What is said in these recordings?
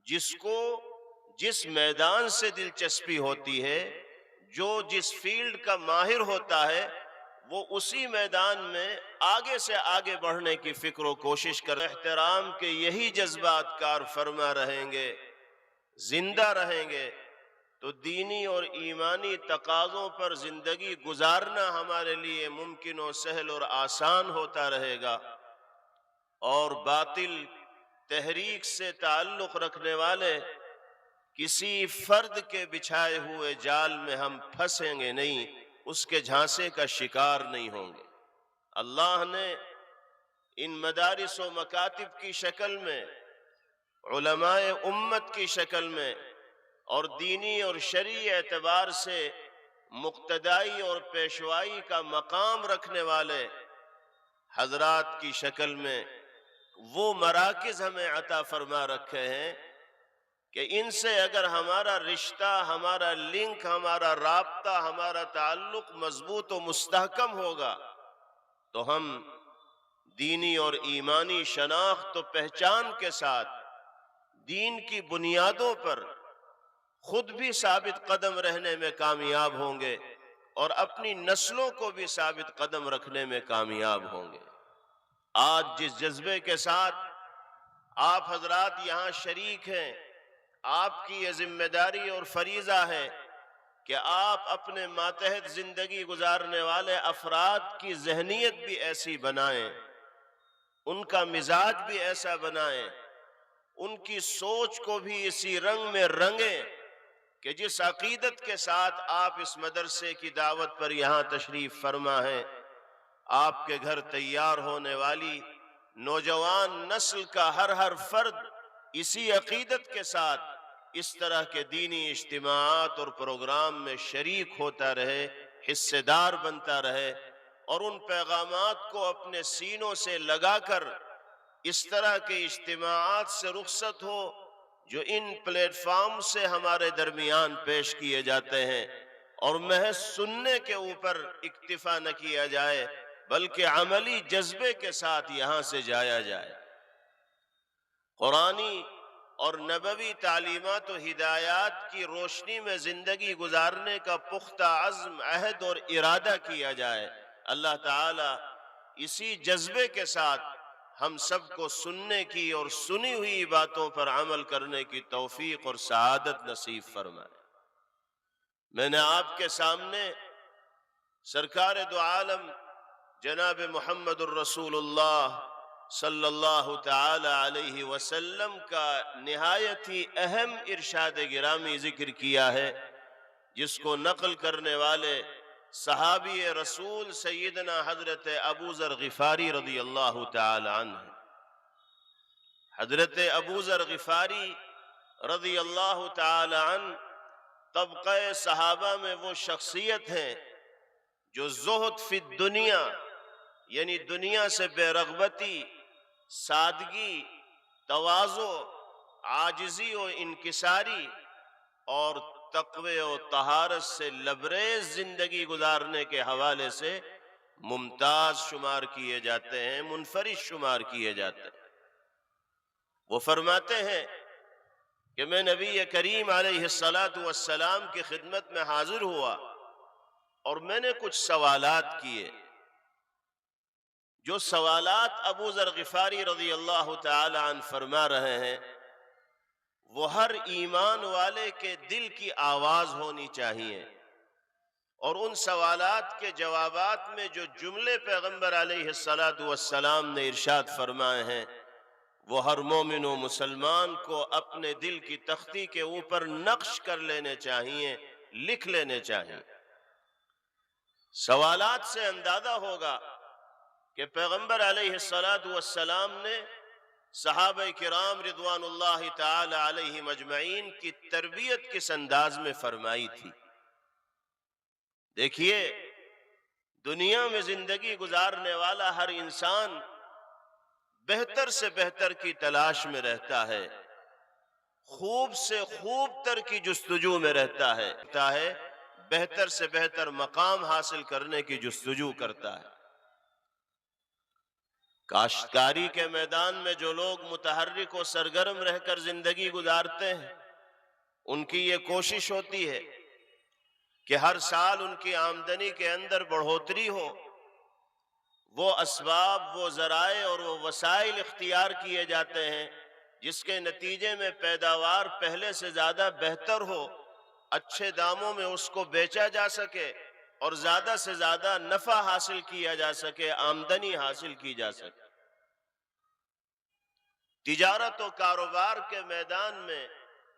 جس کو جس میدان سے دلچسپی ہوتی ہے، جو جس فیلڈ کا ماہر ہوتا ہے، وہ اسی میدان میں آگے سے آگے بڑھنے کی فکر و کوشش کر احترام کے یہی جذبات کار فرما رہیں گے، زندہ رہیں گے، تو دینی اور ایمانی تقاضوں پر زندگی گزارنا ہمارے لیے ممکن و سہل اور آسان ہوتا رہے گا، اور باطل تحریک سے تعلق رکھنے والے کسی فرد کے بچھائے ہوئے جال میں ہم پھنسیں گے نہیں، اس کے جھانسے کا شکار نہیں ہوں گے۔ اللہ نے ان مدارس و مکاتب کی شکل میں، علماء امت کی شکل میں، اور دینی اور شرعی اعتبار سے مقتدائی اور پیشوائی کا مقام رکھنے والے حضرات کی شکل میں وہ مراکز ہمیں عطا فرما رکھے ہیں کہ ان سے اگر ہمارا رشتہ، ہمارا لنک، ہمارا رابطہ، ہمارا تعلق مضبوط و مستحکم ہوگا تو ہم دینی اور ایمانی شناخت و پہچان کے ساتھ دین کی بنیادوں پر خود بھی ثابت قدم رہنے میں کامیاب ہوں گے اور اپنی نسلوں کو بھی ثابت قدم رکھنے میں کامیاب ہوں گے۔ آج جس جذبے کے ساتھ آپ حضرات یہاں شریک ہیں، آپ کی یہ ذمہ داری اور فریضہ ہے کہ آپ اپنے ماتحت زندگی گزارنے والے افراد کی ذہنیت بھی ایسی بنائیں، ان کا مزاج بھی ایسا بنائیں، ان کی سوچ کو بھی اسی رنگ میں رنگیں کہ جس عقیدت کے ساتھ آپ اس مدرسے کی دعوت پر یہاں تشریف فرما ہیں، آپ کے گھر تیار ہونے والی نوجوان نسل کا ہر فرد اسی عقیدت کے ساتھ اس طرح کے دینی اجتماعات اور پروگرام میں شریک ہوتا رہے، حصے دار بنتا رہے، اور ان پیغامات کو اپنے سینوں سے لگا کر اس طرح کے اجتماعات سے رخصت ہو جو ان پلیٹ فارم سے ہمارے درمیان پیش کیے جاتے ہیں، اور محض سننے کے اوپر اکتفا نہ کیا جائے بلکہ عملی جذبے کے ساتھ یہاں سے جایا جائے۔ قرآنی اور نبوی تعلیمات و ہدایات کی روشنی میں زندگی گزارنے کا پختہ عزم، عہد اور ارادہ کیا جائے۔ اللہ تعالی اسی جذبے کے ساتھ ہم سب کو سننے کی اور سنی ہوئی باتوں پر عمل کرنے کی توفیق اور سعادت نصیب فرمائے۔ میں نے آپ کے سامنے سرکار دو عالم جناب محمد الرسول اللہ صلی اللہ تعالی علیہ وسلم کا نہایت ہی اہم ارشاد گرامی ذکر کیا ہے، جس کو نقل کرنے والے صحابی رسول سیدنا حضرت ابو ذر غفاری رضی اللہ تعالی عنہ۔ حضرت ابو ذر غفاری رضی اللہ تعالی عنہ طبقہ صحابہ میں وہ شخصیت ہیں جو زہد فی الدنیا، یعنی دنیا سے بے رغبتی، سادگی، تواضع، عاجزی و انکساری اور تقوی و طہارت سے لبریز زندگی گزارنے کے حوالے سے ممتاز شمار کیے جاتے ہیں، منفرد شمار کیے جاتے ہیں۔ وہ فرماتے ہیں کہ میں نبی کریم علیہ السلام کی خدمت میں حاضر ہوا اور میں نے کچھ سوالات کیے۔ جو سوالات ابو ذر غفاری رضی اللہ تعالی عنہ فرما رہے ہیں وہ ہر ایمان والے کے دل کی آواز ہونی چاہیے، اور ان سوالات کے جوابات میں جو جملے پیغمبر علیہ السلام نے ارشاد فرمائے ہیں وہ ہر مومن و مسلمان کو اپنے دل کی تختی کے اوپر نقش کر لینے چاہیے، لکھ لینے چاہیے۔ سوالات سے اندازہ ہوگا کہ پیغمبر علیہ السلام نے صحابہ کرام رضوان اللہ تعالی علیہم اجمعین کی تربیت کس انداز میں فرمائی تھی۔ دیکھیے، دنیا میں زندگی گزارنے والا ہر انسان بہتر سے بہتر کی تلاش میں رہتا ہے، خوب سے خوب تر کی جستجو میں رہتا ہے، بہتر سے بہتر مقام حاصل کرنے کی جستجو کرتا ہے۔ کاشتکاری کے میدان میں جو لوگ متحرک و سرگرم رہ کر زندگی گزارتے ہیں، ان کی یہ کوشش ہوتی ہے کہ ہر سال ان کی آمدنی کے اندر بڑھوتری ہو، وہ اسباب، وہ ذرائع اور وہ وسائل اختیار کیے جاتے ہیں جس کے نتیجے میں پیداوار پہلے سے زیادہ بہتر ہو، اچھے داموں میں اس کو بیچا جا سکے اور زیادہ سے زیادہ نفع حاصل کیا جا سکے، آمدنی حاصل کی جا سکے۔ تجارت و کاروبار کے میدان میں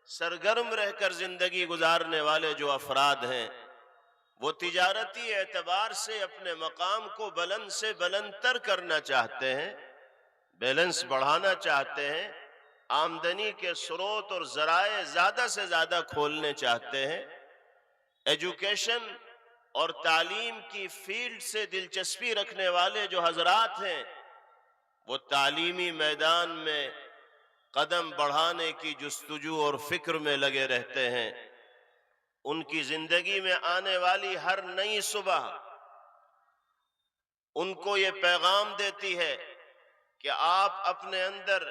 سرگرم رہ کر زندگی گزارنے والے جو افراد ہیں، وہ تجارتی اعتبار سے اپنے مقام کو بلند سے بلند تر کرنا چاہتے ہیں، بیلنس بڑھانا چاہتے ہیں، آمدنی کے سروت اور ذرائع زیادہ سے زیادہ کھولنے چاہتے ہیں۔ ایجوکیشن اور تعلیم کی فیلڈ سے دلچسپی رکھنے والے جو حضرات ہیں، وہ تعلیمی میدان میں قدم بڑھانے کی جستجو اور فکر میں لگے رہتے ہیں۔ ان کی زندگی میں آنے والی ہر نئی صبح ان کو یہ پیغام دیتی ہے کہ آپ اپنے اندر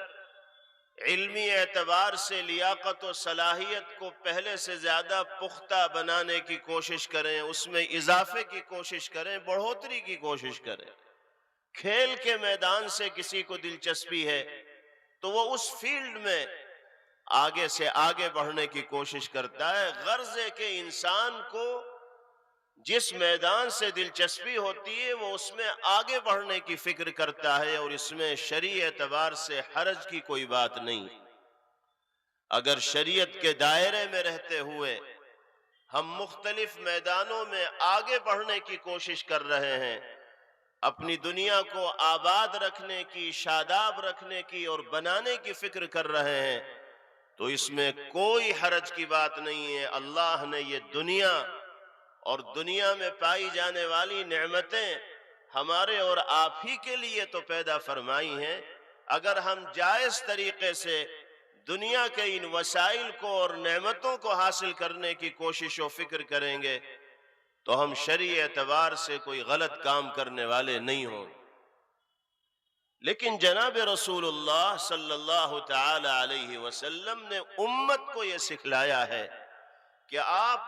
علمی اعتبار سے لیاقت و صلاحیت کو پہلے سے زیادہ پختہ بنانے کی کوشش کریں، اس میں اضافے کی کوشش کریں، بڑھوتری کی کوشش کریں۔ کھیل کے میدان سے کسی کو دلچسپی ہے تو وہ اس فیلڈ میں آگے سے آگے بڑھنے کی کوشش کرتا ہے۔ غرض ہے کہ انسان کو جس میدان سے دلچسپی ہوتی ہے وہ اس میں آگے بڑھنے کی فکر کرتا ہے، اور اس میں شرعی اعتبار سے حرج کی کوئی بات نہیں۔ اگر شریعت کے دائرے میں رہتے ہوئے ہم مختلف میدانوں میں آگے بڑھنے کی کوشش کر رہے ہیں، اپنی دنیا کو آباد رکھنے کی، شاداب رکھنے کی اور بنانے کی فکر کر رہے ہیں، تو اس میں کوئی حرج کی بات نہیں ہے۔ اللہ نے یہ دنیا اور دنیا میں پائی جانے والی نعمتیں ہمارے اور آپ ہی کے لیے تو پیدا فرمائی ہیں۔ اگر ہم جائز طریقے سے دنیا کے ان وسائل کو اور نعمتوں کو حاصل کرنے کی کوشش و فکر کریں گے تو ہم شرعی اعتبار سے کوئی غلط کام کرنے والے نہیں ہوں۔ لیکن جناب رسول اللہ صلی اللہ تعالی علیہ وسلم نے امت کو یہ سکھلایا ہے کہ آپ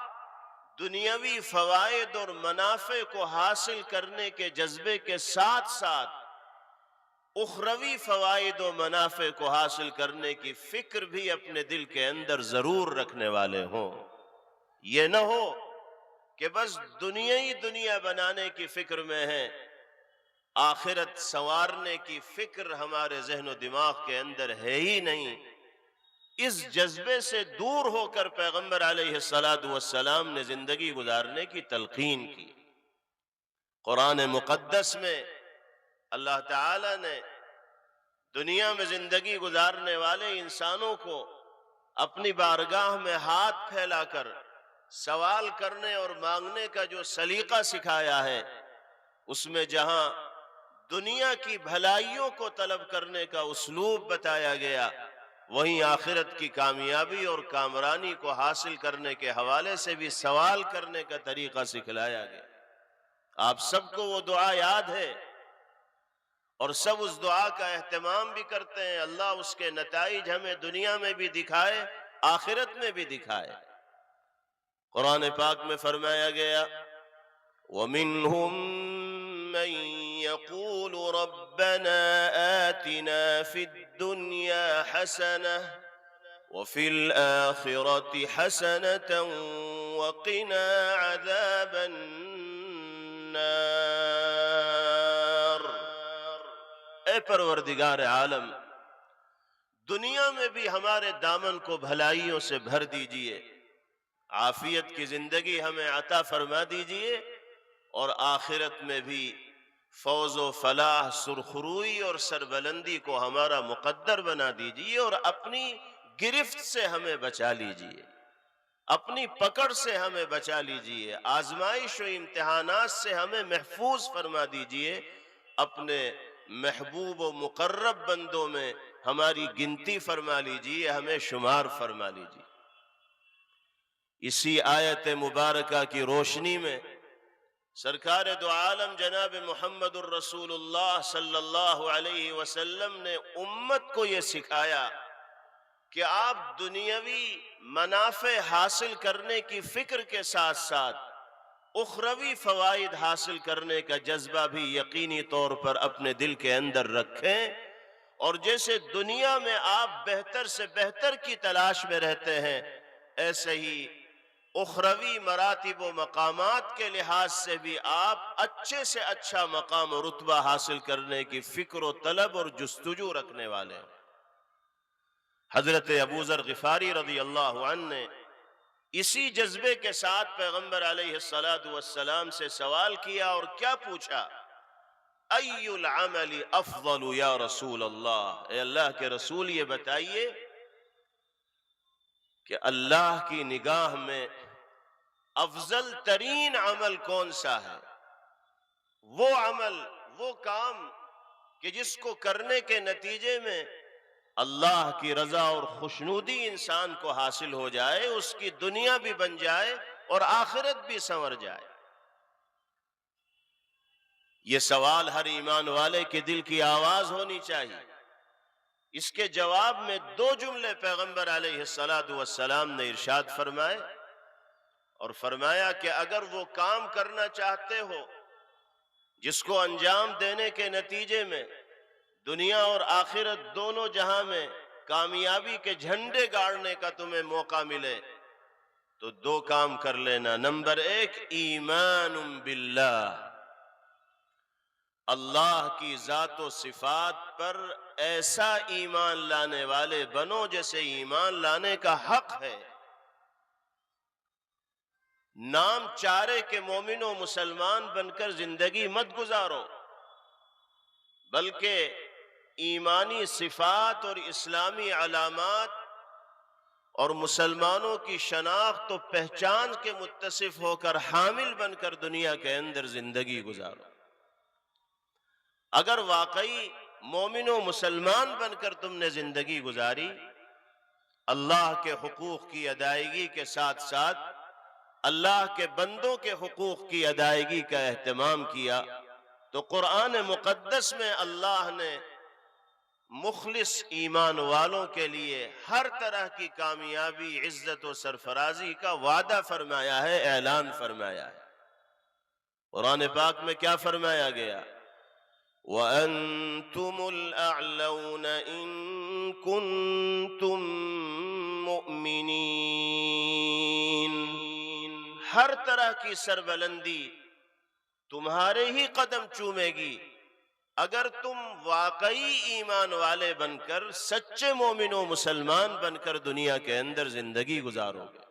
دنیاوی فوائد اور منافع کو حاصل کرنے کے جذبے کے ساتھ ساتھ اخروی فوائد و منافع کو حاصل کرنے کی فکر بھی اپنے دل کے اندر ضرور رکھنے والے ہوں۔ یہ نہ ہو کہ بس دنیا ہی دنیا بنانے کی فکر میں ہیں، آخرت سنوارنے کی فکر ہمارے ذہن و دماغ کے اندر ہے ہی نہیں۔ اس جذبے سے دور ہو کر پیغمبر علیہ السلام نے زندگی گزارنے کی تلقین کی۔ قرآن مقدس میں اللہ تعالی نے دنیا میں زندگی گزارنے والے انسانوں کو اپنی بارگاہ میں ہاتھ پھیلا کر سوال کرنے اور مانگنے کا جو سلیقہ سکھایا ہے، اس میں جہاں دنیا کی بھلائیوں کو طلب کرنے کا اسلوب بتایا گیا، وہیں آخرت کی کامیابی اور کامرانی کو حاصل کرنے کے حوالے سے بھی سوال کرنے کا طریقہ سکھلایا گیا۔ آپ سب کو وہ دعا یاد ہے اور سب اس دعا کا اہتمام بھی کرتے ہیں۔ اللہ اس کے نتائج ہمیں دنیا میں بھی دکھائے، آخرت میں بھی دکھائے۔ قرآن پاک میں فرمایا گیا وَمِنْهُمْ مَنْ يَقُولُ رَبَّنَا آتِنَا فِي الدُّنْيَا حَسَنَةً وَفِي الْآخِرَةِ حَسَنَةً وَقِنَا عَذَابَ النَّارِ۔ اے پروردگار عالم، دنیا میں بھی ہمارے دامن کو بھلائیوں سے بھر دیجئے، عافیت کی زندگی ہمیں عطا فرما دیجئے، اور آخرت میں بھی فوز و فلاح، سرخروئی اور سربلندی کو ہمارا مقدر بنا دیجئے، اور اپنی گرفت سے ہمیں بچا لیجئے، اپنی پکڑ سے ہمیں بچا لیجئے، آزمائش و امتحانات سے ہمیں محفوظ فرما دیجئے، اپنے محبوب و مقرب بندوں میں ہماری گنتی فرما لیجئے، ہمیں شمار فرما لیجئے۔ اسی آیت مبارکہ کی روشنی میں سرکار دو عالم جناب محمد الرسول اللہ صلی اللہ علیہ وسلم نے امت کو یہ سکھایا کہ آپ دنیاوی منافع حاصل کرنے کی فکر کے ساتھ ساتھ اخروی فوائد حاصل کرنے کا جذبہ بھی یقینی طور پر اپنے دل کے اندر رکھیں، اور جیسے دنیا میں آپ بہتر سے بہتر کی تلاش میں رہتے ہیں، ایسے ہی اخروی مراتب و مقامات کے لحاظ سے بھی آپ اچھے سے اچھا مقام و رتبہ حاصل کرنے کی فکر و طلب اور جستجو رکھنے والے ہیں۔ حضرت ابو ذر غفاری رضی اللہ عنہ نے اسی جذبے کے ساتھ پیغمبر علیہ السلام سے سوال کیا اور کیا پوچھا؟ ای العمل افضل یا رسول اللہ، اے اللہ کے رسول یہ بتائیے کہ اللہ کی نگاہ میں افضل ترین عمل کون سا ہے؟ وہ عمل، وہ کام کہ جس کو کرنے کے نتیجے میں اللہ کی رضا اور خوشنودی انسان کو حاصل ہو جائے، اس کی دنیا بھی بن جائے اور آخرت بھی سنور جائے۔ یہ سوال ہر ایمان والے کے دل کی آواز ہونی چاہیے۔ اس کے جواب میں دو جملے پیغمبر علیہ السلام نے ارشاد فرمائے، اور فرمایا کہ اگر وہ کام کرنا چاہتے ہو جس کو انجام دینے کے نتیجے میں دنیا اور آخرت دونوں جہاں میں کامیابی کے جھنڈے گاڑنے کا تمہیں موقع ملے، تو دو کام کر لینا۔ نمبر ایک، ایمان باللہ، اللہ کی ذات و صفات پر ایسا ایمان لانے والے بنو جیسے ایمان لانے کا حق ہے۔ نام چارے کے مومن و مسلمان بن کر زندگی مت گزارو، بلکہ ایمانی صفات اور اسلامی علامات اور مسلمانوں کی شناخت و پہچان کے متصف ہو کر حامل بن کر دنیا کے اندر زندگی گزارو۔ اگر واقعی مومن و مسلمان بن کر تم نے زندگی گزاری، اللہ کے حقوق کی ادائیگی کے ساتھ ساتھ اللہ کے بندوں کے حقوق کی ادائیگی کا اہتمام کیا، تو قرآن مقدس میں اللہ نے مخلص ایمان والوں کے لیے ہر طرح کی کامیابی، عزت و سرفرازی کا وعدہ فرمایا ہے، اعلان فرمایا ہے۔ قرآن پاک میں کیا فرمایا گیا؟ وَأَنْتُمُ الْأَعْلَوْنَ إِن كُنتُم مُؤْمِنِينَ، ہر طرح کی سربلندی تمہارے ہی قدم چومے گی اگر تم واقعی ایمان والے بن کر، سچے مومن و مسلمان بن کر دنیا کے اندر زندگی گزارو گے۔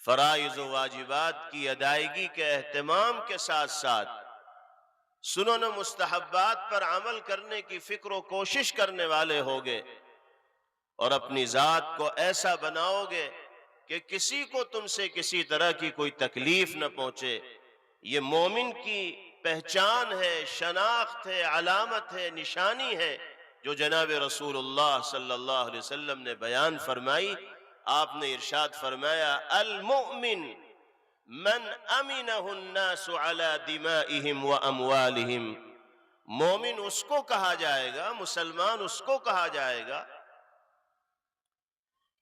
فرائض و واجبات کی ادائیگی کے اہتمام کے ساتھ ساتھ سنن و مستحبات پر عمل کرنے کی فکر و کوشش کرنے والے ہوگے، اور اپنی ذات کو ایسا بناؤ گے کہ کسی کو تم سے کسی طرح کی کوئی تکلیف نہ پہنچے۔ یہ مومن کی پہچان ہے، شناخت ہے، علامت ہے، نشانی ہے، جو جناب رسول اللہ صلی اللہ علیہ وسلم نے بیان فرمائی۔ آپ نے ارشاد فرمایا، المؤمن من امنہ الناس علی دمائہم و اموالہم، مومن اس کو کہا جائے گا، مسلمان اس کو کہا جائے گا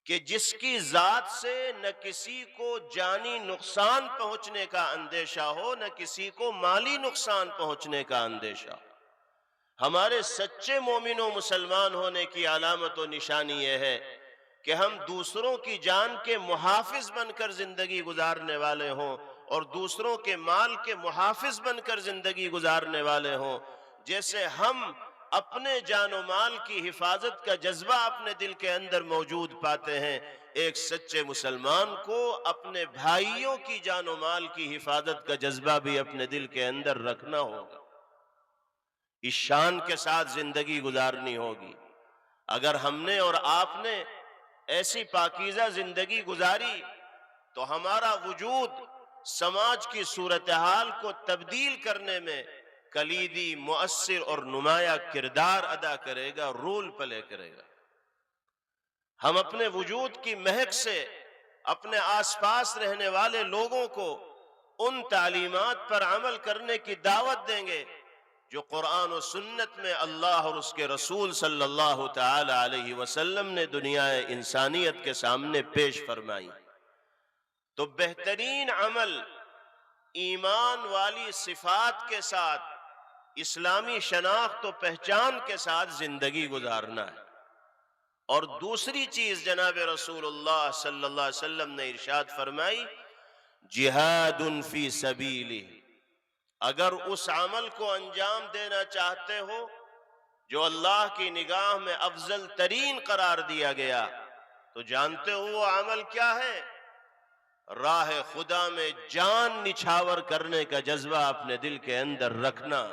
کہ جس کی ذات سے نہ کسی کو جانی نقصان پہنچنے کا اندیشہ ہو، نہ کسی کو مالی نقصان پہنچنے کا اندیشہ ہو۔ ہمارے سچے مومن و مسلمان ہونے کی علامت و نشانی یہ ہے کہ ہم دوسروں کی جان کے محافظ بن کر زندگی گزارنے والے ہوں، اور دوسروں کے مال کے محافظ بن کر زندگی گزارنے والے ہوں۔ جیسے ہم اپنے جان و مال کی حفاظت کا جذبہ اپنے دل کے اندر موجود پاتے ہیں، ایک سچے مسلمان کو اپنے بھائیوں کی جان و مال کی حفاظت کا جذبہ بھی اپنے دل کے اندر رکھنا ہوگا۔ اس شان کے ساتھ زندگی گزارنی ہوگی۔ اگر ہم نے اور آپ نے ایسی پاکیزہ زندگی گزاری تو ہمارا وجود سماج کی صورتحال کو تبدیل کرنے میں کلیدی، مؤثر اور نمایاں کردار ادا کرے گا، رول پلے کرے گا۔ ہم اپنے وجود کی مہک سے اپنے آس پاس رہنے والے لوگوں کو ان تعلیمات پر عمل کرنے کی دعوت دیں گے جو قرآن و سنت میں اللہ اور اس کے رسول صلی اللہ تعالی علیہ وسلم نے دنیا انسانیت کے سامنے پیش فرمائی۔ تو بہترین عمل ایمان والی صفات کے ساتھ، اسلامی شناخت و پہچان کے ساتھ زندگی گزارنا ہے۔ اور دوسری چیز جناب رسول اللہ صلی اللہ علیہ وسلم نے ارشاد فرمائی، جہاد فی سبیلہ۔ اگر اس عمل کو انجام دینا چاہتے ہو جو اللہ کی نگاہ میں افضل ترین قرار دیا گیا، تو جانتے ہو وہ عمل کیا ہے؟ راہ خدا میں جان نچھاور کرنے کا جذبہ اپنے دل کے اندر رکھنا،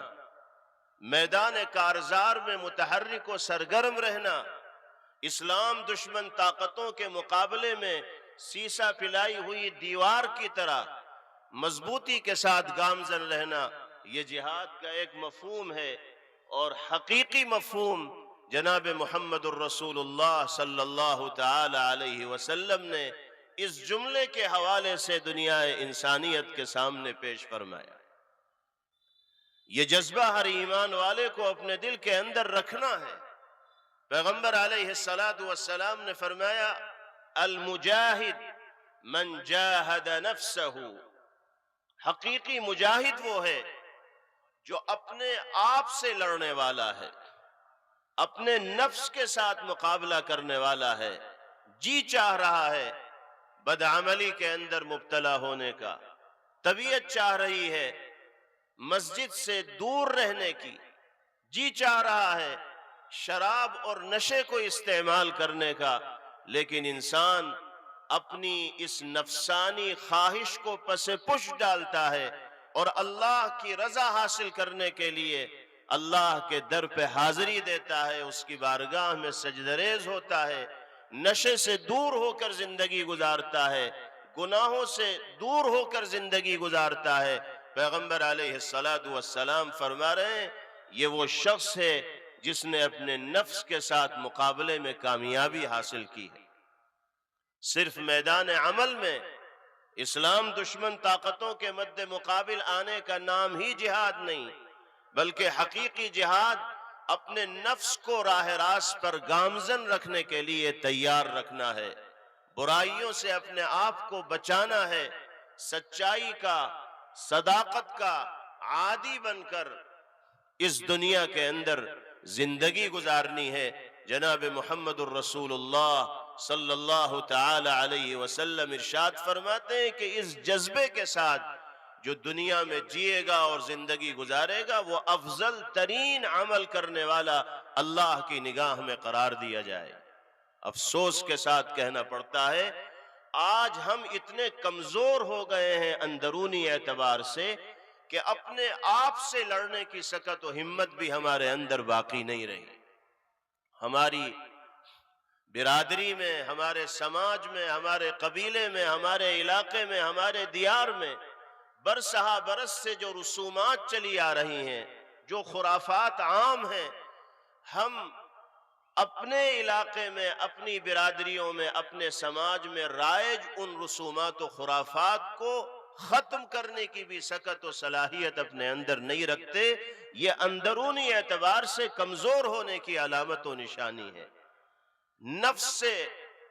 میدان کارزار میں متحرک و سرگرم رہنا، اسلام دشمن طاقتوں کے مقابلے میں سیسا پلائی ہوئی دیوار کی طرح مضبوطی کے ساتھ گامزن رہنا، یہ جہاد کا ایک مفہوم ہے۔ اور حقیقی مفہوم جناب محمد الرسول اللہ صلی اللہ تعالی علیہ وسلم نے اس جملے کے حوالے سے دنیا انسانیت کے سامنے پیش فرمایا۔ یہ جذبہ ہر ایمان والے کو اپنے دل کے اندر رکھنا ہے۔ پیغمبر علیہ السلام نے فرمایا، المجاہد من جاہد نفسہ، حقیقی مجاہد وہ ہے جو اپنے آپ سے لڑنے والا ہے، اپنے نفس کے ساتھ مقابلہ کرنے والا ہے، جی چاہ رہا ہے بدعملی کے اندر مبتلا ہونے کا، طبیعت چاہ رہی ہے مسجد سے دور رہنے کی، جی چاہ رہا ہے شراب اور نشے کو استعمال کرنے کا، لیکن انسان اپنی اس نفسانی خواہش کو پس پش ڈالتا ہے اور اللہ کی رضا حاصل کرنے کے لیے اللہ کے در پہ حاضری دیتا ہے، اس کی بارگاہ میں سجدریز ہوتا ہے، نشے سے دور ہو کر زندگی گزارتا ہے، گناہوں سے دور ہو کر زندگی گزارتا ہے۔ پیغمبر علیہ السلام فرما رہے ہیں، یہ وہ شخص ہے جس نے اپنے نفس کے ساتھ مقابلے میں کامیابی حاصل کی ہے۔ صرف میدان عمل میں اسلام دشمن طاقتوں کے مد مقابل آنے کا نام ہی جہاد نہیں، بلکہ حقیقی جہاد اپنے نفس کو راہ راست پر گامزن رکھنے کے لیے تیار رکھنا ہے، برائیوں سے اپنے آپ کو بچانا ہے، سچائی کا، صداقت کا عادی بن کر اس دنیا کے اندر زندگی گزارنی ہے۔ جناب محمد الرسول اللہ صلی اللہ تعالی علیہ وسلم ارشاد فرماتے ہیں کہ اس جذبے کے ساتھ جو دنیا میں جیے گا اور زندگی گزارے گا، وہ افضل ترین عمل کرنے والا اللہ کی نگاہ میں قرار دیا جائے۔ افسوس کے ساتھ کہنا پڑتا ہے، آج ہم اتنے کمزور ہو گئے ہیں اندرونی اعتبار سے کہ اپنے آپ سے لڑنے کی سکت و ہمت بھی ہمارے اندر باقی نہیں رہی۔ ہماری برادری میں، ہمارے سماج میں، ہمارے قبیلے میں، ہمارے علاقے میں، ہمارے دیار میں برسہ برس سے جو رسومات چلی آ رہی ہیں، جو خرافات عام ہیں، ہم اپنے علاقے میں، اپنی برادریوں میں، اپنے سماج میں رائج ان رسومات و خرافات کو ختم کرنے کی بھی سکت و صلاحیت اپنے اندر نہیں رکھتے۔ یہ اندرونی اعتبار سے کمزور ہونے کی علامت و نشانی ہے۔ نفس سے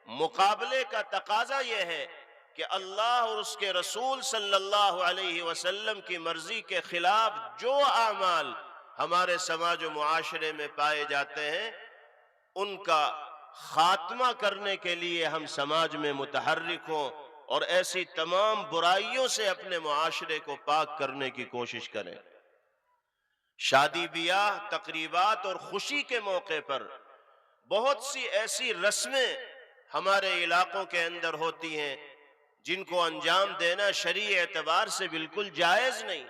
مقابلے کا تقاضا یہ ہے کہ اللہ اور اس کے رسول صلی اللہ علیہ وسلم کی مرضی کے خلاف جو اعمال ہمارے سماج و معاشرے میں پائے جاتے ہیں، ان کا خاتمہ کرنے کے لیے ہم سماج میں متحرک ہوں اور ایسی تمام برائیوں سے اپنے معاشرے کو پاک کرنے کی کوشش کریں۔ شادی بیاہ، تقریبات اور خوشی کے موقع پر بہت سی ایسی رسمیں ہمارے علاقوں کے اندر ہوتی ہیں جن کو انجام دینا شرعی اعتبار سے بالکل جائز نہیں۔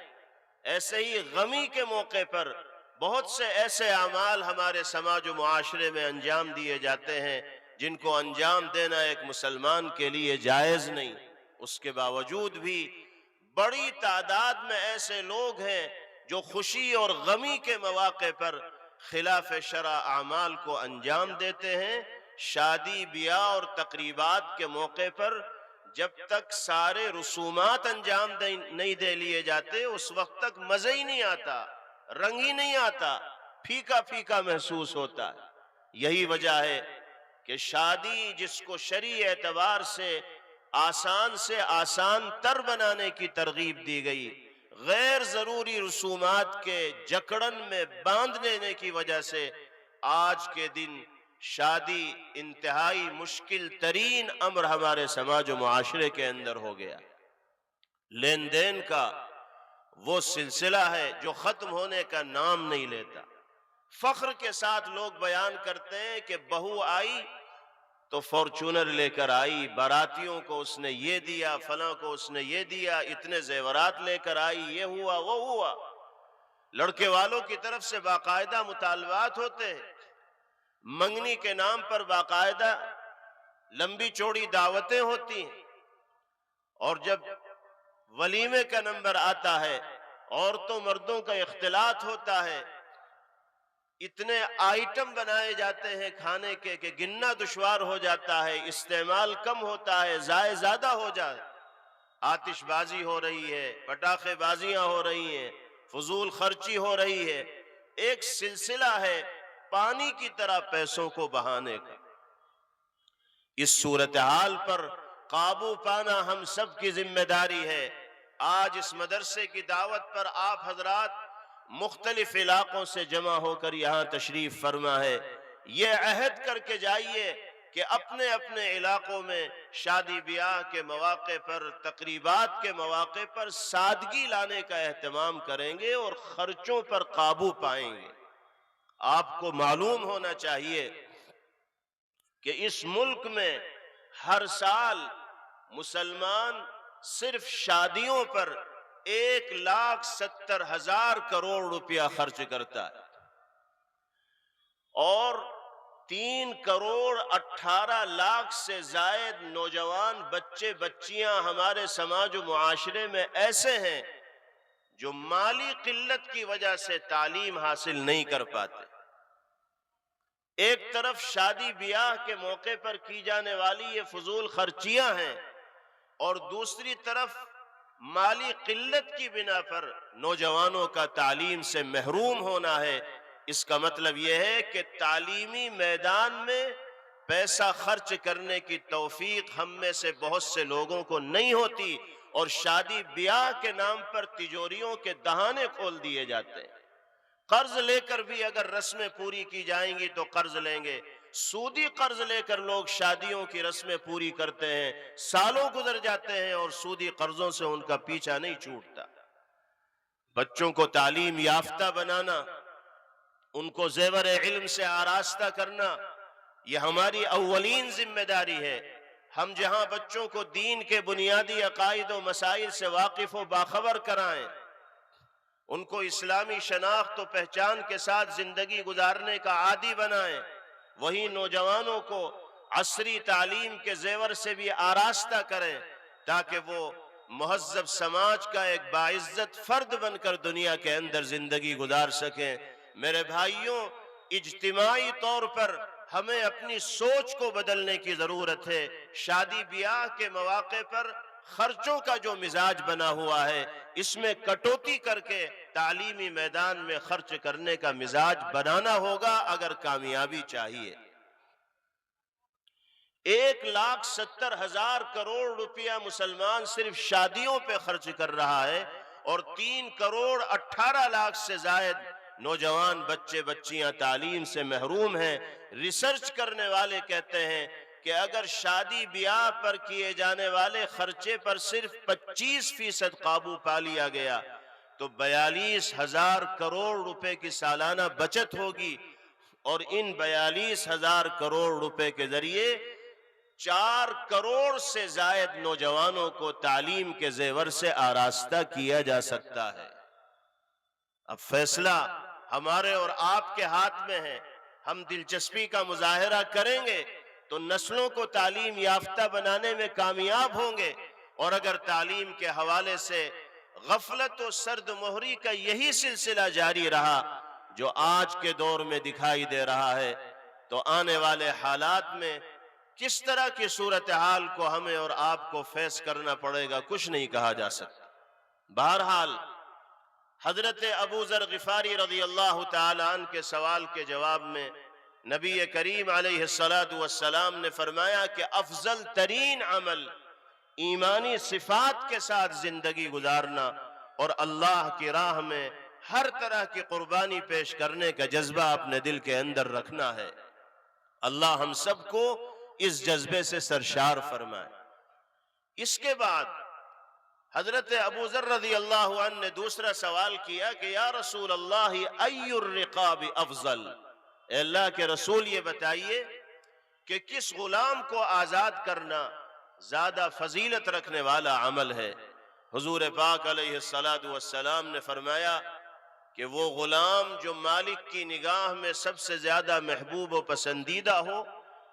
ایسے ہی غمی کے موقع پر بہت سے ایسے اعمال ہمارے سماج و معاشرے میں انجام دیے جاتے ہیں جن کو انجام دینا ایک مسلمان کے لیے جائز نہیں۔ اس کے باوجود بھی بڑی تعداد میں ایسے لوگ ہیں جو خوشی اور غمی کے مواقع پر خلاف شرع اعمال کو انجام دیتے ہیں۔ شادی بیاہ اور تقریبات کے موقع پر جب تک سارے رسومات انجام نہیں دے لیے جاتے اس وقت تک مزہ ہی نہیں آتا، رنگ ہی نہیں آتا، پھیکا پھیکا محسوس ہوتا ہے۔ یہی وجہ ہے کہ شادی جس کو شرعی اعتبار سے آسان تر بنانے کی ترغیب دی گئی، غیر ضروری رسومات کے جکڑن میں باندھ لینے کی وجہ سے آج کے دن شادی انتہائی مشکل ترین امر ہمارے سماج و معاشرے کے اندر ہو گیا۔ لین دین کا وہ سلسلہ ہے جو ختم ہونے کا نام نہیں لیتا۔ فخر کے ساتھ لوگ بیان کرتے ہیں کہ بہو آئی تو فارچونر لے کر آئی، باراتیوں کو اس نے یہ دیا، فلاں کو اس نے یہ دیا، اتنے زیورات لے کر آئی، یہ ہوا وہ ہوا۔ لڑکے والوں کی طرف سے باقاعدہ مطالبات ہوتے ہیں، منگنی کے نام پر باقاعدہ لمبی چوڑی دعوتیں ہوتی ہیں، اور جب ولیمے کا نمبر آتا ہے عورتوں مردوں کا اختلاط ہوتا ہے، اتنے آئٹم بنائے جاتے ہیں کھانے کے کہ گننا دشوار ہو جاتا ہے، استعمال کم ہوتا ہے، ضائع زیادہ ہو جاتا ہے، آتش بازی ہو رہی ہے، پٹاخے بازیاں ہو رہی ہیں، فضول خرچی ہو رہی ہے، ایک سلسلہ ہے پانی کی طرح پیسوں کو بہانے کا۔ اس صورتحال پر قابو پانا ہم سب کی ذمہ داری ہے۔ آج اس مدرسے کی دعوت پر آپ حضرات مختلف علاقوں سے جمع ہو کر یہاں تشریف فرما ہے، یہ عہد کر کے جائیے کہ اپنے اپنے علاقوں میں شادی بیاہ کے مواقع پر، تقریبات کے مواقع پر سادگی لانے کا اہتمام کریں گے اور خرچوں پر قابو پائیں گے۔ آپ کو معلوم ہونا چاہیے کہ اس ملک میں ہر سال مسلمان صرف شادیوں پر 1,70,000 کروڑ روپیہ خرچ کرتا ہے، اور 3,18,00,000 سے زائد نوجوان بچے بچیاں ہمارے سماج و معاشرے میں ایسے ہیں جو مالی قلت کی وجہ سے تعلیم حاصل نہیں کر پاتے۔ ایک طرف شادی بیاہ کے موقع پر کی جانے والی یہ فضول خرچیاں ہیں، اور دوسری طرف مالی قلت کی بنا پر نوجوانوں کا تعلیم سے محروم ہونا ہے۔ اس کا مطلب یہ ہے کہ تعلیمی میدان میں پیسہ خرچ کرنے کی توفیق ہم میں سے بہت سے لوگوں کو نہیں ہوتی، اور شادی بیاہ کے نام پر تجوریوں کے دہانے کھول دیے جاتے ہیں۔ قرض لے کر بھی اگر رسمیں پوری کی جائیں گی تو قرض لیں گے، سودی قرض لے کر لوگ شادیوں کی رسمیں پوری کرتے ہیں، سالوں گزر جاتے ہیں اور سودی قرضوں سے ان کا پیچھا نہیں چھوٹتا۔ بچوں کو تعلیم یافتہ بنانا، ان کو زیور علم سے آراستہ کرنا، یہ ہماری اولین ذمہ داری ہے۔ ہم جہاں بچوں کو دین کے بنیادی عقائد و مسائل سے واقف و باخبر کرائیں، ان کو اسلامی شناخت و پہچان کے ساتھ زندگی گزارنے کا عادی بنائیں، وہی نوجوانوں کو عصری تعلیم کے زیور سے بھی آراستہ کریں تاکہ وہ مہذب سماج کا ایک باعزت فرد بن کر دنیا کے اندر زندگی گزار سکیں۔ میرے بھائیوں، اجتماعی طور پر ہمیں اپنی سوچ کو بدلنے کی ضرورت ہے۔ شادی بیاہ کے مواقع پر خرچوں کا جو مزاج بنا ہوا ہے، اس میں کٹوتی کر کے تعلیمی میدان میں خرچ کرنے کا مزاج بنانا ہوگا اگر کامیابی چاہیے۔ 1,70,000 کروڑ روپیہ مسلمان صرف شادیوں پہ خرچ کر رہا ہے، اور 3,18,00,000 سے زائد نوجوان بچے بچیاں تعلیم سے محروم ہیں۔ ریسرچ کرنے والے کہتے ہیں کہ اگر شادی بیاہ پر کیے جانے والے خرچے پر صرف 25% قابو پا لیا گیا تو 42,000 کروڑ روپے کی سالانہ بچت ہوگی، اور ان 42,000 کروڑ روپے کے ذریعے 4 کروڑ سے زائد نوجوانوں کو تعلیم کے زیور سے آراستہ کیا جا سکتا ہے۔ اب فیصلہ ہمارے اور آپ کے ہاتھ میں ہے۔ ہم دلچسپی کا مظاہرہ کریں گے تو نسلوں کو تعلیم یافتہ بنانے میں کامیاب ہوں گے، اور اگر تعلیم کے حوالے سے غفلت و سرد مہری کا یہی سلسلہ جاری رہا جو آج کے دور میں دکھائی دے رہا ہے، تو آنے والے حالات میں کس طرح کی صورتحال کو ہمیں اور آپ کو فیس کرنا پڑے گا کچھ نہیں کہا جا سکتا۔ بہرحال حضرت ابو ذر غفاری رضی اللہ تعالی عنہ کے سوال کے جواب میں نبی کریم علیہ السلام نے فرمایا کہ افضل ترین عمل ایمانی صفات کے ساتھ زندگی گزارنا اور اللہ کی راہ میں ہر طرح کی قربانی پیش کرنے کا جذبہ اپنے دل کے اندر رکھنا ہے۔ اللہ ہم سب کو اس جذبے سے سرشار فرمائے۔ اس کے بعد حضرت ابو ذر رضی اللہ عنہ نے دوسرا سوال کیا کہ یا رسول اللہ ای الرقاب افضل، اے اللہ کے رسول یہ بتائیے کہ کس غلام کو آزاد کرنا زیادہ فضیلت رکھنے والا عمل ہے؟ حضور پاک علیہ السلام نے فرمایا کہ وہ غلام جو مالک کی نگاہ میں سب سے زیادہ محبوب و پسندیدہ ہو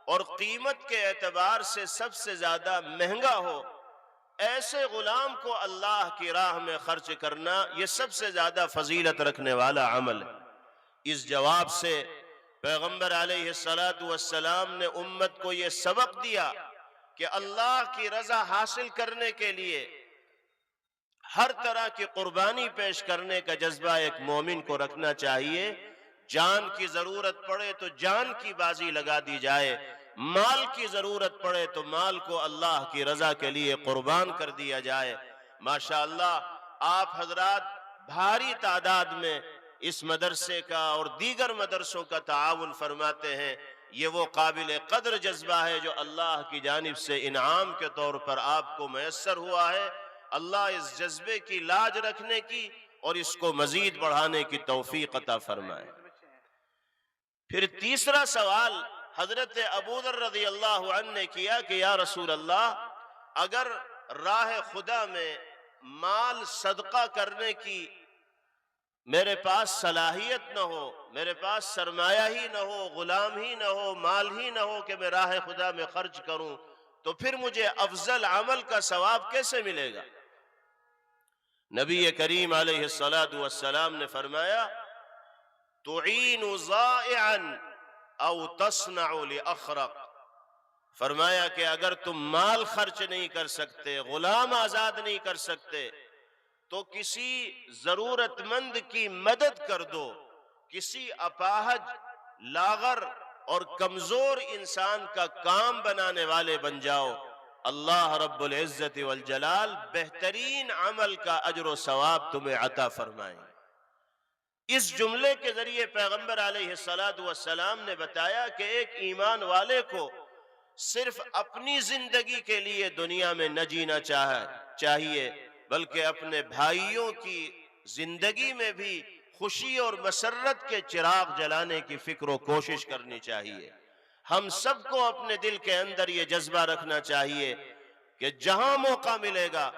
اور قیمت کے اعتبار سے سب سے زیادہ مہنگا ہو، ایسے غلام کو اللہ کی راہ میں خرچ کرنا یہ سب سے زیادہ فضیلت رکھنے والا عمل ہے۔ اس جواب سے پیغمبر علیہ السلام نے امت کو یہ سبق دیا کہ اللہ کی رضا حاصل کرنے کے لیے ہر طرح کی قربانی پیش کرنے کا جذبہ ایک مومن کو رکھنا چاہیے۔ جان کی ضرورت پڑے تو جان کی بازی لگا دی جائے، مال کی ضرورت پڑے تو مال کو اللہ کی رضا کے لیے قربان کر دیا جائے۔ ماشاءاللہ آپ حضرات بھاری تعداد میں اس مدرسے کا اور دیگر مدرسوں کا تعاون فرماتے ہیں، یہ وہ قابل قدر جذبہ ہے جو اللہ کی جانب سے انعام کے طور پر آپ کو میسر ہوا ہے۔ اللہ اس جذبے کی لاج رکھنے کی اور اس کو مزید بڑھانے کی توفیق عطا فرمائے۔ پھر تیسرا سوال حضرت ابو ذر رضی اللہ عنہ نے کیا کہ یا رسول اللہ، اگر راہ خدا میں مال صدقہ کرنے کی میرے پاس صلاحیت نہ ہو، میرے پاس سرمایہ ہی نہ ہو، غلام ہی نہ ہو، مال ہی نہ ہو کہ میں راہ خدا میں خرچ کروں، تو پھر مجھے افضل عمل کا ثواب کیسے ملے گا؟ نبی کریم علیہ السلام نے فرمایا تعین ضائعا او تصنع لاخرق، فرمایا کہ اگر تم مال خرچ نہیں کر سکتے، غلام آزاد نہیں کر سکتے، تو کسی ضرورت مند کی مدد کر دو، کسی اپاہج، لاغر اور کمزور انسان کا کام بنانے والے بن جاؤ، اللہ رب العزت والجلال بہترین عمل کا اجر و ثواب تمہیں عطا فرمائیں۔ اس جملے کے ذریعے پیغمبر علیہ السلام نے بتایا کہ ایک ایمان والے کو صرف اپنی زندگی کے لیے دنیا میں نہ جینا چاہیے، بلکہ اپنے بھائیوں کی زندگی میں بھی خوشی اور مسرت کے چراغ جلانے کی فکر و کوشش کرنی چاہیے۔ ہم سب کو اپنے دل کے اندر یہ جذبہ رکھنا چاہیے کہ جہاں موقع ملے گا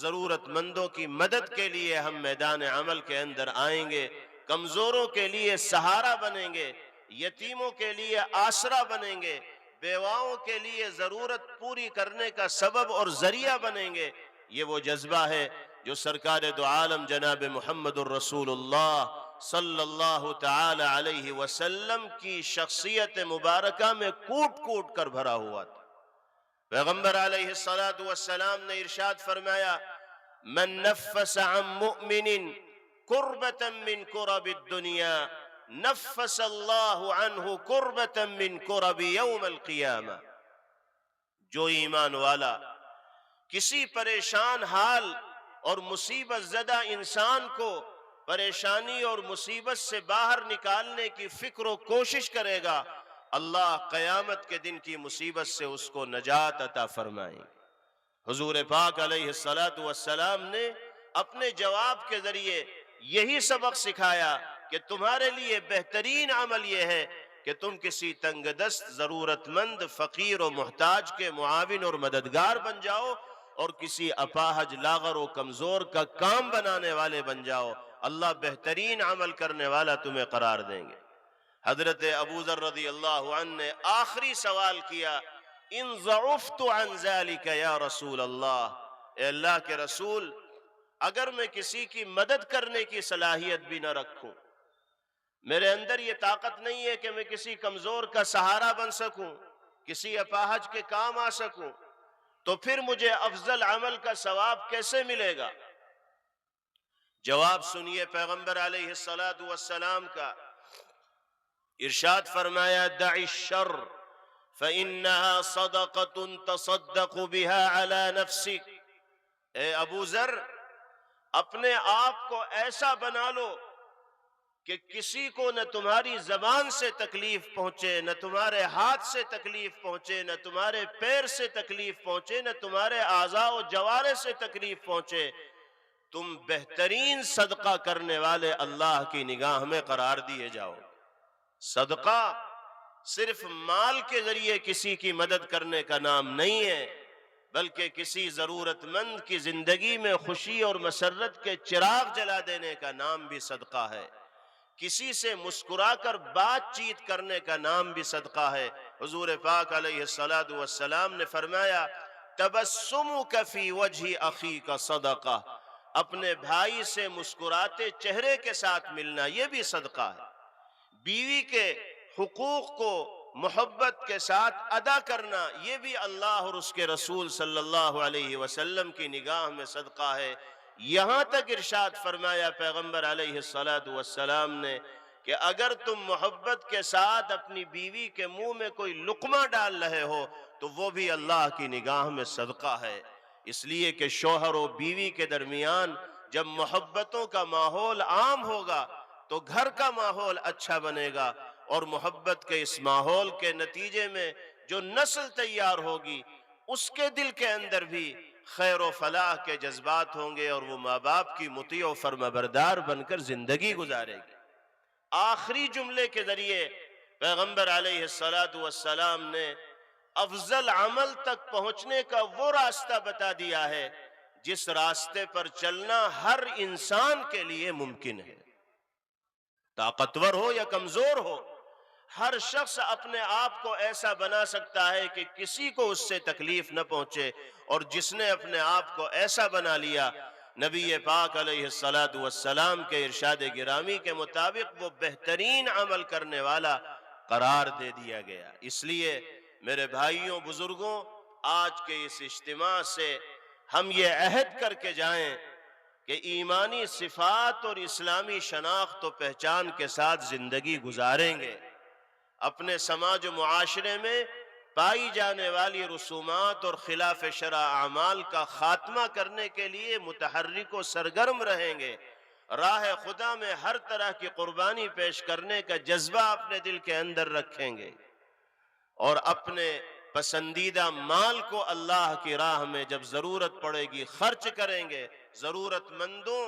ضرورت مندوں کی مدد کے لیے ہم میدان عمل کے اندر آئیں گے، کمزوروں کے لیے سہارا بنیں گے، یتیموں کے لیے آسرا بنیں گے، بیواؤں کے لیے ضرورت پوری کرنے کا سبب اور ذریعہ بنیں گے۔ یہ وہ جذبہ ہے جو سرکار دو عالم جناب محمد الرسول اللہ صلی اللہ تعالی علیہ وسلم کی شخصیت مبارکہ میں کوٹ کوٹ کر بھرا ہوا تھا۔ پیغمبر علیہ السلام نے ارشاد فرمایا من نفس عن مؤمن کربة من کرب الدنیا نفس اللہ عنہ کربة من کرب یوم القیامہ، جو ایمان والا کسی پریشان حال اور مصیبت زدہ انسان کو پریشانی اور مصیبت سے باہر نکالنے کی فکر و کوشش کرے گا، اللہ قیامت کے دن کی مصیبت سے اس کو نجات عطا فرمائیں۔ حضور پاک علیہ السلام نے اپنے جواب کے ذریعے یہی سبق سکھایا کہ تمہارے لیے بہترین عمل یہ ہے کہ تم کسی تنگ دست، ضرورت مند، فقیر و محتاج کے معاون اور مددگار بن جاؤ اور کسی اپاہج، لاغر و کمزور کا کام بنانے والے بن جاؤ، اللہ بہترین عمل کرنے والا تمہیں قرار دیں گے۔ حضرت ابو ذر رضی اللہ عنہ نے آخری سوال کیا ان ضعفت عن ذلك یا رسول اللہ، اے اللہ کے رسول اگر میں کسی کی مدد کرنے کی صلاحیت بھی نہ رکھوں، میرے اندر یہ طاقت نہیں ہے کہ میں کسی کمزور کا سہارا بن سکوں، کسی اپاہج کے کام آ سکوں، تو پھر مجھے افضل عمل کا ثواب کیسے ملے گا؟ جواب سنیے پیغمبر علیہ الصلوۃ والسلام کا۔ ارشاد فرمایا دع الشر فإنها صدقة تصدق بها على نفسك۔ اے ابو ذر، اپنے آپ کو ایسا بنا لو کہ کسی کو نہ تمہاری زبان سے تکلیف پہنچے، نہ تمہارے ہاتھ سے تکلیف پہنچے، نہ تمہارے پیر سے تکلیف پہنچے، نہ تمہارے اعضاء و جوارح سے تکلیف پہنچے، تم بہترین صدقہ کرنے والے اللہ کی نگاہ میں قرار دیے جاؤ۔ صدقہ صرف مال کے ذریعے کسی کی مدد کرنے کا نام نہیں ہے، بلکہ کسی ضرورت مند کی زندگی میں خوشی اور مسرت کے چراغ جلا دینے کا نام بھی صدقہ ہے۔ کسی سے مسکرا کر بات چیت کرنے کا نام بھی صدقہ ہے۔ حضور پاک علیہ الصلوۃ والسلام نے فرمایا تبسمک فی وجہ اخیک صدقہ، اپنے بھائی سے مسکراتے چہرے کے ساتھ ملنا یہ بھی صدقہ ہے۔ بیوی کے حقوق کو محبت کے ساتھ ادا کرنا یہ بھی اللہ اور اس کے رسول صلی اللہ علیہ وسلم کی نگاہ میں صدقہ ہے۔ یہاں تک ارشاد فرمایا پیغمبر علیہ الصلوۃ والسلام نے کہ اگر تم محبت کے ساتھ اپنی بیوی کے منہ میں کوئی لقمہ ڈال رہے ہو تو وہ بھی اللہ کی نگاہ میں صدقہ ہے۔ اس لیے کہ شوہر و بیوی کے درمیان جب محبتوں کا ماحول عام ہوگا تو گھر کا ماحول اچھا بنے گا، اور محبت کے اس ماحول کے نتیجے میں جو نسل تیار ہوگی اس کے دل کے اندر بھی خیر و فلاح کے جذبات ہوں گے، اور وہ ماں باپ کی مطیع و فرمانبردار بن کر زندگی گزارے گی۔ آخری جملے کے ذریعے پیغمبر علیہ الصلوۃ والسلام نے افضل عمل تک پہنچنے کا وہ راستہ بتا دیا ہے جس راستے پر چلنا ہر انسان کے لیے ممکن ہے، طاقتور ہو یا کمزور ہو۔ ہر شخص اپنے آپ کو ایسا بنا سکتا ہے کہ کسی کو اس سے تکلیف نہ پہنچے، اور جس نے اپنے آپ کو ایسا بنا لیا، نبی پاک علیہ الصلوۃ والسلام کے ارشاد گرامی کے مطابق وہ بہترین عمل کرنے والا قرار دے دیا گیا۔ اس لیے میرے بھائیوں بزرگوں، آج کے اس اجتماع سے ہم یہ عہد کر کے جائیں کہ ایمانی صفات اور اسلامی شناخت و پہچان کے ساتھ زندگی گزاریں گے۔ اپنے سماج و معاشرے میں پائی جانے والی رسومات اور خلاف شرع اعمال کا خاتمہ کرنے کے لیے متحرک و سرگرم رہیں گے۔ راہ خدا میں ہر طرح کی قربانی پیش کرنے کا جذبہ اپنے دل کے اندر رکھیں گے، اور اپنے پسندیدہ مال کو اللہ کی راہ میں جب ضرورت پڑے گی خرچ کریں گے۔ ضرورت مندوں